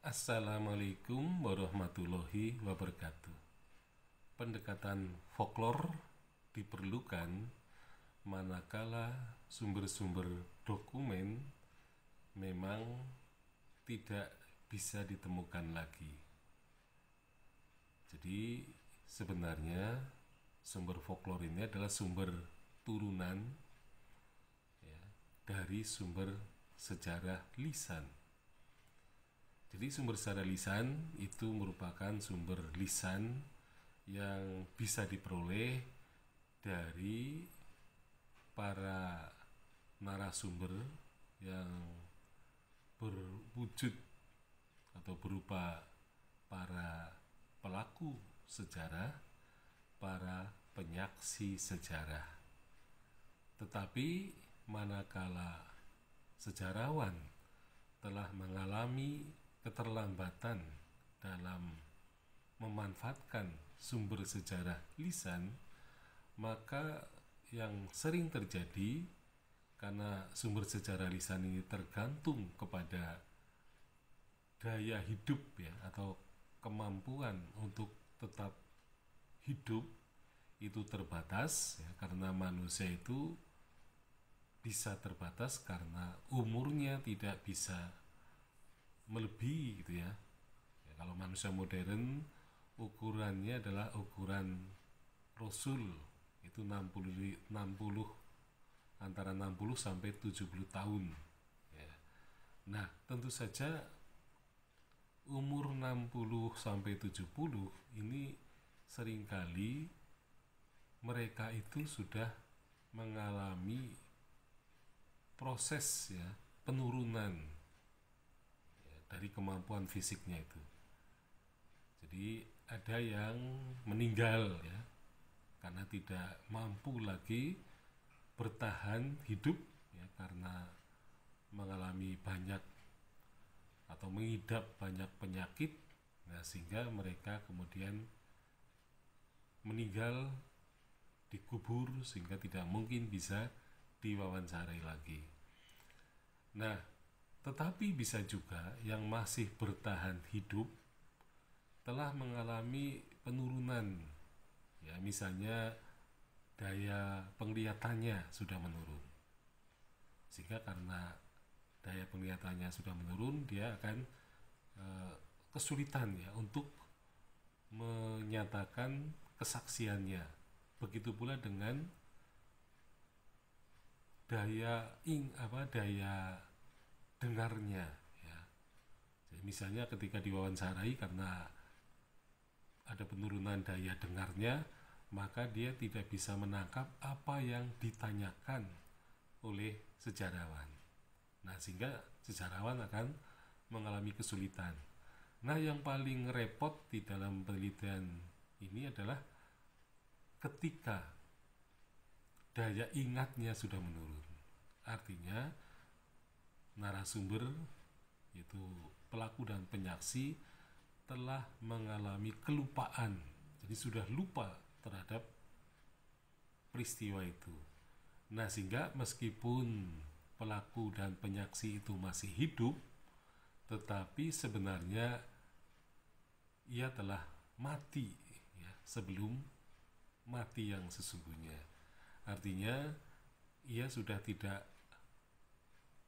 Assalamualaikum warahmatullahi wabarakatuh. Pendekatan folklor diperlukan manakala sumber-sumber dokumen memang tidak bisa ditemukan lagi. Jadi sebenarnya sumber folklor ini adalah sumber turunan ya, dari sumber sejarah lisan. Jadi sumber sejarah lisan itu merupakan sumber lisan yang bisa diperoleh dari para narasumber yang berwujud atau berupa para pelaku sejarah, para penyaksi sejarah. Tetapi manakala sejarawan telah mengalami keterlambatan dalam memanfaatkan sumber sejarah lisan, maka yang sering terjadi karena sumber sejarah lisan ini tergantung kepada daya hidup ya atau kemampuan untuk tetap hidup itu terbatas ya, karena manusia itu bisa terbatas karena umurnya tidak bisa melebihi gitu ya. Kalau manusia modern ukurannya adalah ukuran Rasul, itu 60 antara 60 sampai 70 tahun ya. Nah, tentu saja umur 60 sampai 70 ini seringkali mereka itu sudah mengalami proses ya penurunan ya, dari kemampuan fisiknya itu. Jadi ada yang meninggal ya karena tidak mampu lagi bertahan hidup ya, karena mengalami banyak atau mengidap banyak penyakit, nah, sehingga mereka kemudian meninggal dikubur sehingga tidak mungkin bisa diwawancarai lagi. Nah, tetapi bisa juga yang masih bertahan hidup telah mengalami penurunan ya, misalnya daya penglihatannya sudah menurun, sehingga karena daya penglihatannya sudah menurun dia akan kesulitan ya untuk menyatakan kesaksiannya. Begitu pula dengan daya dengarnya ya. Jadi misalnya ketika diwawancarai karena ada penurunan daya dengarnya, maka dia tidak bisa menangkap apa yang ditanyakan oleh sejarawan. Nah, sehingga sejarawan akan mengalami kesulitan. Nah, yang paling repot di dalam penelitian ini adalah ketika daya ingatnya sudah menurun. Artinya narasumber yaitu pelaku dan penyaksi telah mengalami kelupaan. Jadi sudah lupa terhadap peristiwa itu. Nah, sehingga meskipun pelaku dan penyaksi itu masih hidup, tetapi sebenarnya ia telah mati ya, sebelum mati yang sesungguhnya. Artinya ia sudah tidak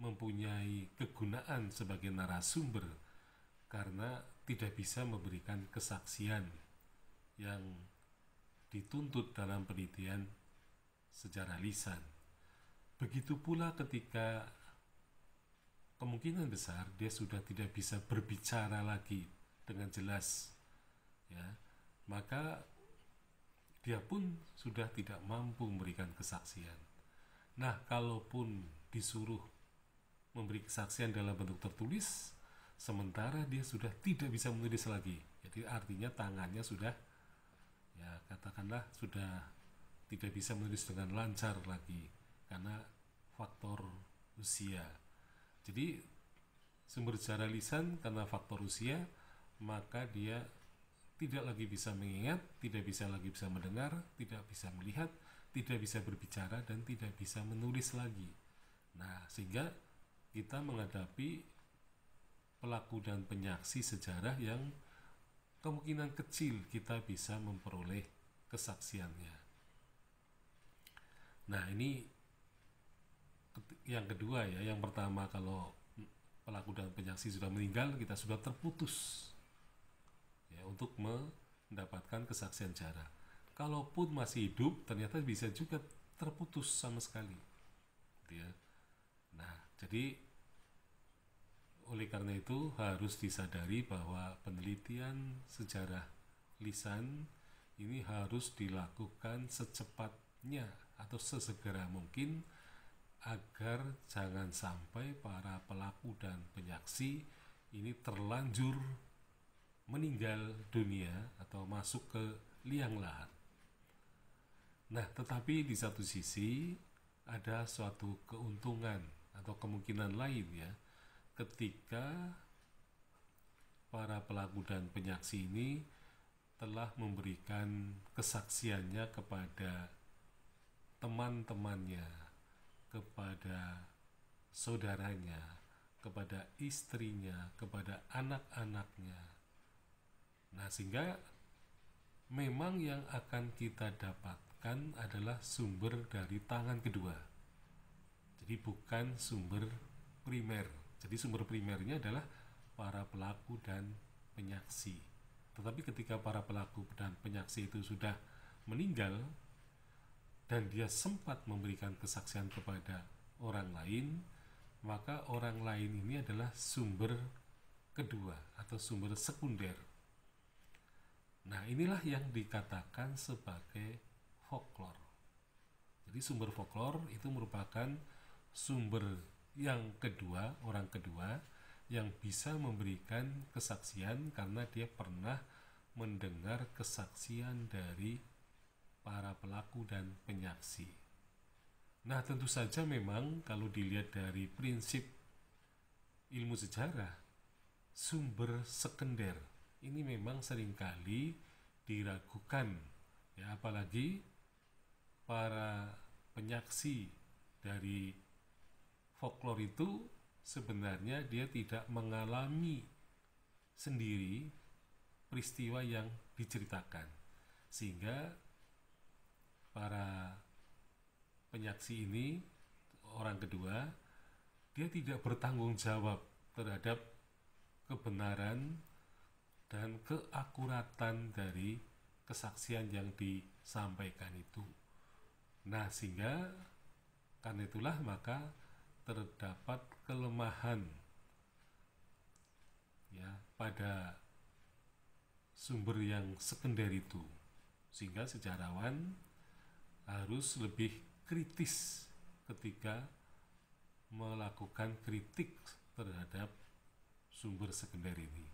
mempunyai kegunaan sebagai narasumber karena tidak bisa memberikan kesaksian yang dituntut dalam penelitian sejarah lisan. Begitu pula ketika kemungkinan besar dia sudah tidak bisa berbicara lagi dengan jelas ya, maka dia pun sudah tidak mampu memberikan kesaksian. Nah, kalaupun disuruh memberi kesaksian dalam bentuk tertulis, sementara dia sudah tidak bisa menulis lagi, jadi artinya tangannya sudah ya katakanlah sudah tidak bisa menulis dengan lancar lagi karena faktor usia. Jadi sumber sejarah lisan karena faktor usia, maka dia tidak lagi bisa mengingat, tidak bisa lagi bisa mendengar, tidak bisa melihat, tidak bisa berbicara, dan tidak bisa menulis lagi. Nah, sehingga kita menghadapi pelaku dan penyaksi sejarah yang kemungkinan kecil kita bisa memperoleh kesaksiannya. Nah, ini yang kedua ya. Yang pertama, kalau pelaku dan penyaksi sudah meninggal, kita sudah terputus ya untuk mendapatkan kesaksian jarah. Kalaupun masih hidup, ternyata bisa juga terputus sama sekali gitu ya. Nah, jadi oleh karena itu harus disadari bahwa penelitian sejarah lisan ini harus dilakukan secepatnya atau sesegera mungkin agar jangan sampai para pelaku dan penyaksi ini terlanjur meninggal dunia atau masuk ke liang lahat. Nah, tetapi di satu sisi ada suatu keuntungan atau kemungkinan lain ya, ketika para pelaku dan penyaksi ini telah memberikan kesaksiannya kepada teman-temannya, kepada saudaranya, kepada istrinya, kepada anak-anaknya. Nah, sehingga memang yang akan kita dapatkan adalah sumber dari tangan kedua. Jadi bukan sumber primer. Jadi sumber primernya adalah para pelaku dan penyaksi. Tetapi ketika para pelaku dan penyaksi itu sudah meninggal dan dia sempat memberikan kesaksian kepada orang lain, maka orang lain ini adalah sumber kedua atau sumber sekunder. Nah, inilah yang dikatakan sebagai folklore. Jadi sumber folklore itu merupakan sumber yang kedua, orang kedua yang bisa memberikan kesaksian karena dia pernah mendengar kesaksian dari para pelaku dan penyaksi. Nah, tentu saja memang kalau dilihat dari prinsip ilmu sejarah, sumber sekunder ini memang seringkali diragukan ya, apalagi para penyaksi dari folklore itu sebenarnya dia tidak mengalami sendiri peristiwa yang diceritakan, sehingga para penyaksi ini, orang kedua, dia tidak bertanggung jawab terhadap kebenaran dan keakuratan dari kesaksian yang disampaikan itu. Nah, sehingga karena itulah maka terdapat kelemahan ya pada sumber yang sekunder itu, sehingga sejarawan harus lebih kritis ketika melakukan kritik terhadap sumber sekunder ini.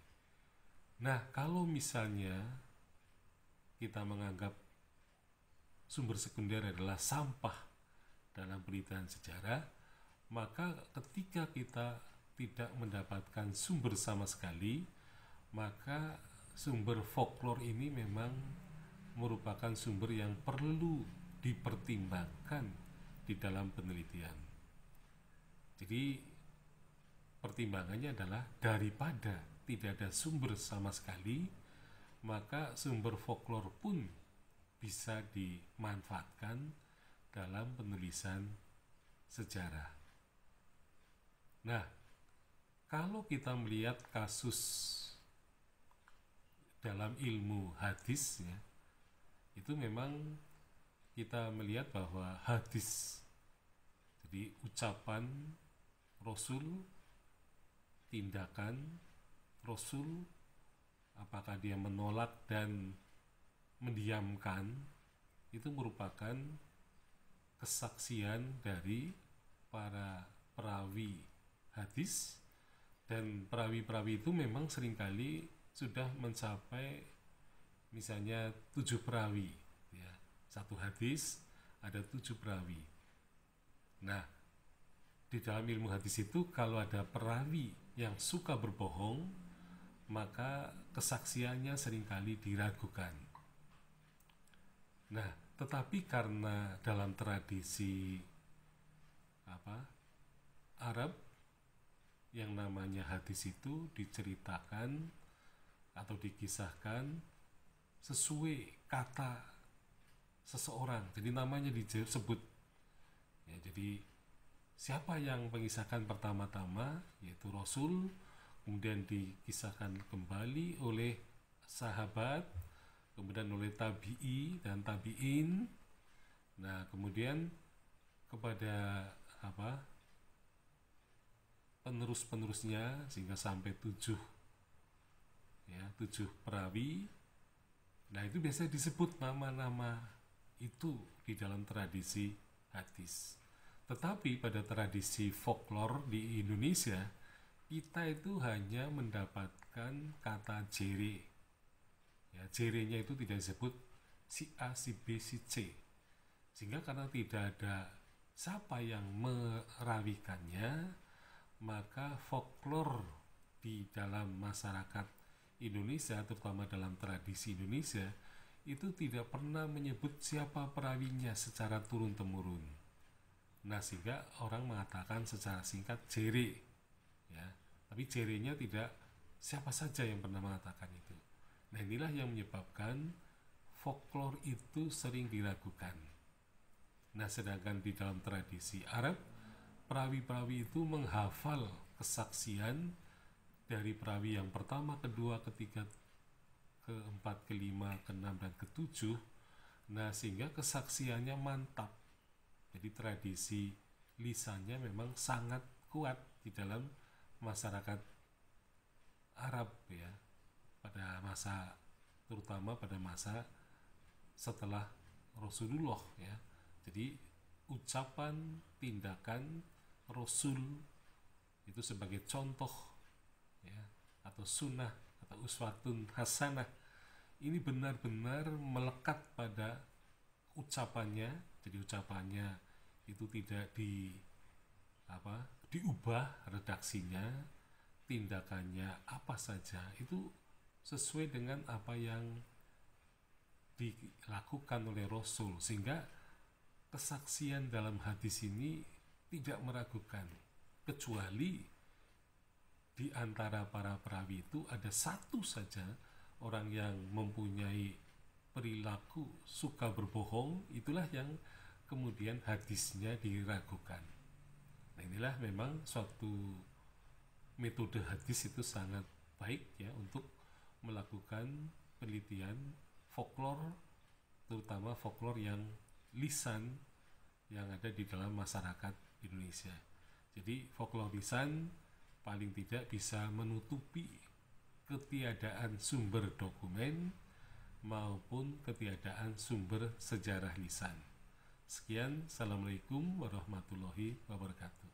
Nah, kalau misalnya kita menganggap sumber sekunder adalah sampah dalam penelitian sejarah, maka ketika kita tidak mendapatkan sumber sama sekali, maka sumber folklore ini memang merupakan sumber yang perlu dipertimbangkan di dalam penelitian. Jadi pertimbangannya adalah daripada tidak ada sumber sama sekali, maka sumber folklore pun bisa dimanfaatkan dalam penulisan sejarah. Nah, kalau kita melihat kasus dalam ilmu hadis ya, itu memang kita melihat bahwa hadis, jadi ucapan Rasul, tindakan Rasul, apakah dia menolak dan mendiamkan, itu merupakan kesaksian dari para perawi hadis, dan perawi-perawi itu memang seringkali sudah mencapai misalnya 7 perawi ya. Satu hadis ada 7 perawi. Nah, di dalam ilmu hadis itu kalau ada perawi yang suka berbohong, maka kesaksiannya seringkali diragukan. Nah, tetapi karena dalam tradisi Arab yang namanya hadis itu diceritakan atau dikisahkan sesuai kata seseorang, jadi namanya disebut ya. Jadi siapa yang mengisahkan pertama-tama, yaitu Rasul, kemudian dikisahkan kembali oleh sahabat, kemudian oleh tabi'i dan tabi'in. Nah, kemudian kepada penerus-penerusnya, sehingga sampai 7 perawi. Nah, itu biasanya disebut nama-nama itu di dalam tradisi hadis. Tetapi pada tradisi folklore di Indonesia, kita itu hanya mendapatkan kata jere. Ya, jerenya itu tidak disebut si A, si B, si C. Sehingga karena tidak ada siapa yang merawikannya, maka folklore di dalam masyarakat Indonesia, terutama dalam tradisi Indonesia, itu tidak pernah menyebut siapa perawinya secara turun-temurun. Nah, sehingga orang mengatakan secara singkat jere, ya. Tapi jerenya tidak siapa saja yang pernah mengatakan itu. Nah, inilah yang menyebabkan folklore itu sering diragukan. Nah, sedangkan di dalam tradisi Arab, perawi-perawi itu menghafal kesaksian dari perawi yang pertama, kedua, ketiga, keempat, kelima, keenam, dan ketujuh. Nah, sehingga kesaksiannya mantap. Jadi tradisi lisannya memang sangat kuat di dalam masyarakat Arab ya, pada masa, terutama pada masa setelah Rasulullah ya. Jadi ucapan, tindakan Rasul itu sebagai contoh ya, atau sunnah atau uswatun hasanah, ini benar-benar melekat pada ucapannya. Jadi ucapannya itu tidak diubah redaksinya, tindakannya apa saja itu sesuai dengan apa yang dilakukan oleh Rasul, sehingga kesaksian dalam hadis ini tidak meragukan, kecuali di antara para perawi itu ada satu saja orang yang mempunyai perilaku suka berbohong, itulah yang kemudian hadisnya diragukan. Nah, inilah memang suatu metode hadis itu sangat baik ya untuk melakukan penelitian folklore, terutama folklore yang lisan yang ada di dalam masyarakat Indonesia. Jadi folklore lisan paling tidak bisa menutupi ketiadaan sumber dokumen maupun ketiadaan sumber sejarah lisan. Sekian, Assalamualaikum warahmatullahi wabarakatuh.